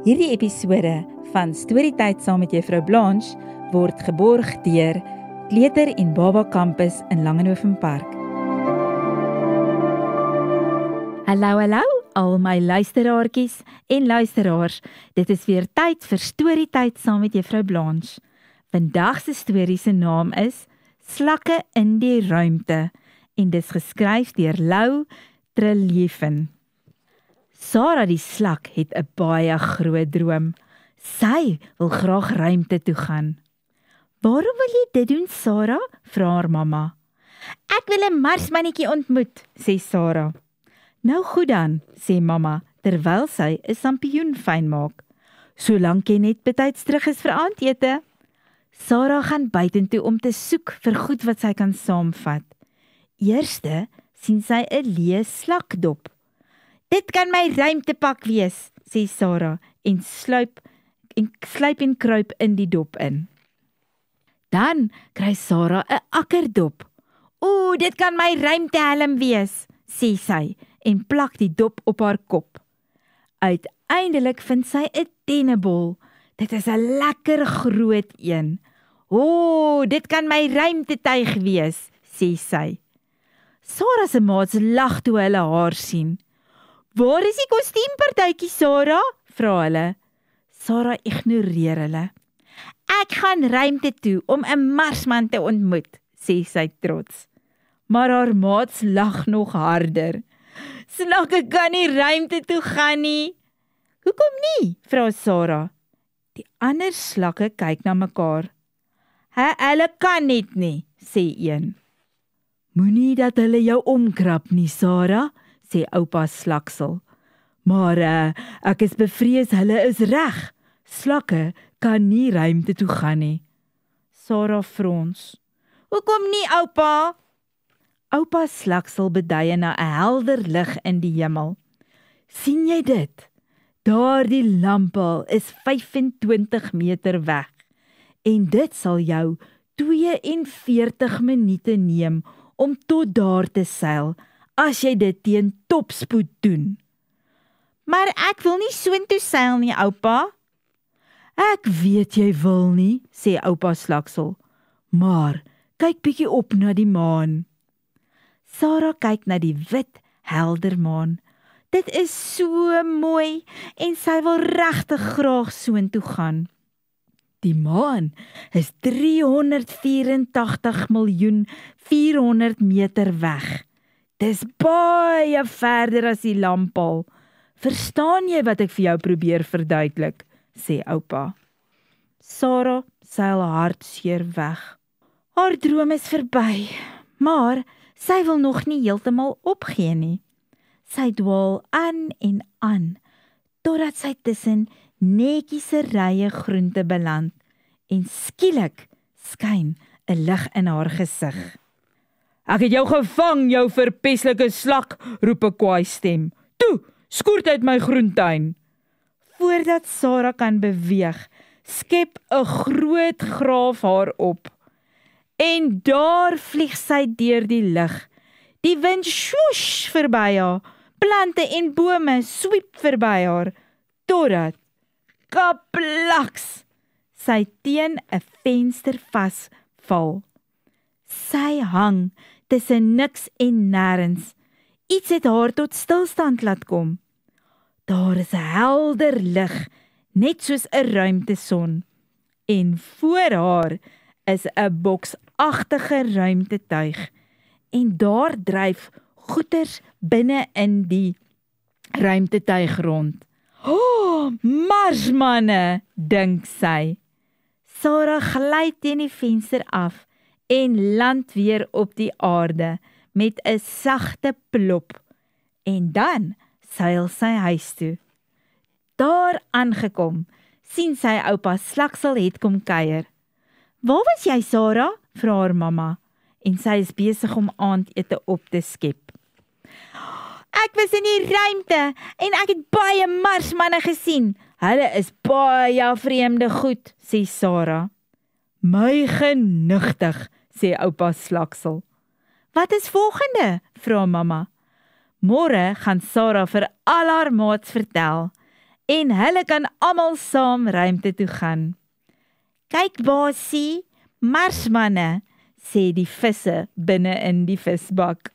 Hierdie episode van Storytyd saam met Juffrou Blanche word geborg deur Kleuter en Baba Campus in Langenhoven Park. Hallo al my luisteraartjies en luisteraars. Dit is weer tyd vir Storytyd saam met Juffrou Blanche. Vandag se storie se naam is Slakke in die ruimte en dis geskryf deur Lou Trelieven. Sarah die slak het 'n baie groot droom. Sy wil graag ruimte toe gaan. "Waarom wil jy dit doen, Sarah?" vra haar mamma. "Ek wil 'n marsmannetjie ontmoet," sê Sarah. "Nou goed dan," sê mamma, terwyl sy 'n sampioen fyn maak. "Solank jy net betyds terug is vir aandete." Sarah gaan buitentoe om te soek vir goed wat sy kan saamvat. Eerste sien sy 'n leë slakdop. "Dit kan my ruimtepak wees," sê Sarah en sluip en kruip in die dop in. Dan kry Sarah 'n akkerdop. "Ooh, dit kan my ruimtehelm wees," sê sy en plak die dop op haar kop. Uiteindelik vind sy 'n tennebol. Dit is 'n lekker groot een. "Ooh, dit kan my ruimtetuig wees," sê sy. Sarah se maats lag toe hulle haar sien. "Waar is die kostuumpartytjie, Sarah?" vra hulle. Sarah ignoreer hulle. "Ek gaan ruimte toe om 'n marsman te ontmoet," sê sy trots. Maar haar maats lag nog harder. "Slakke kan nie ruimte toe gaan nie." "Hoekom nie?" vra Sarah. Die ander slakke kyk na mekaar. "Hulle kan net nie," sê een. "Moenie dat hulle jou omkrap nie, Sarah," sê oupa Slaksel. "Maar ek is bevrees hulle is reg. Slakke kan nie ruimte toe gaan nie." Sarah frons. "Hoekom nie, oupa?" Oupa Slaksel beduie na 'n helder lig in die hemel. "Sien jy dit? Daardie lamppaal is 25 meter weg. En dit sal jou 42 minute neem om tot daar te seil, as jy dit teen topspoed doen." "Maar ek wil nie soontoe seil nie, oupa." "Ek weet jy wil nie," sê oupa Slaksel. "Maar kyk bietjie op na die maan." Sarah kyk na die wit, helder maan. Dit is so mooi en sy wil regtig graag soontoe gaan. Die maan is 384.400.000 meter weg. Dis baie verder as die lamppaal. "Verstaan jy wat ek vir jou probeer verduidelik?" sê oupa. Sarah seil hartseer weg. Haar droom is verby, maar sy wil nog nie heeltemal opgee nie. Sy dwaal aan en aan, totdat sy tussen netjiese rye groente beland, en skielik skyn 'n lig in haar gesig. "Ek het jou gevang, jou verpeslike slak," roep 'n kwaai stem. "Toe, skoort uit my groentuin." Voordat Sarah kan beweeg, skep 'n groot graaf haar op. En daar vlieg sy deur die lug. Die wind swoosh verby haar, plante en bome swiep verby haar, totdat kaplaks sy teen 'n venster vasval. Sy hang tussen niks en nêrens. Iets het haar tot stilstand laat kom. Daar is 'n helder lig, net soos 'n ruimteson. En voor haar is 'n boksagtige ruimtetuig. En daar dryf goeters binne in die ruimtetuig rond. "Oh, marsmanne," dink sy. Sarah gly teen die venster af en land weer op die aarde met 'n sagte plop. En dan seil sy huis toe. Daar aangekom, sien sy oupa Slaksel het kom kuier. "Waar was jy, Sarah?" vra haar mamma, en sy is besig om aandete op te skep. "Ek was in die ruimte en ek het baie marsmanne gesien. Hulle is baie vreemde goed," sê Sarah. "My genigtig," sê oupa Slaksel. "Wat is volgende?" vra mamma. Môre gaan Sarah vir al haar maats vertel en hulle kan almal saam ruimte toe gaan. Kyk baasie, marsmanne, sê die visse binne in die visbak.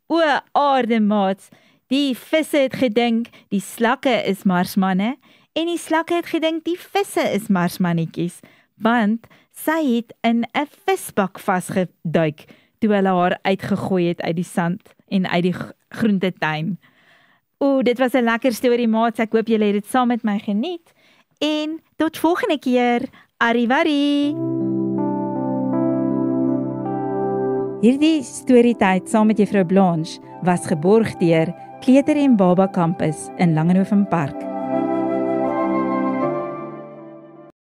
O aardemaats, die visse het gedink die slakke is marsmanne en die slakke het gedink die visse is marsmannetjies, want sy het in 'n visbak vasgeduik toe hulle haar uitgegooi het uit die sand en uit die groentetuin. O, dit was 'n lekker storie maats, ek hoop julle het dit saam met my geniet en tot volgende keer. Arrivari! Hierdie storietyd saam met Juffrou Blanche was geborg deur Kleuter en Baba Kampus in Langehoven Park.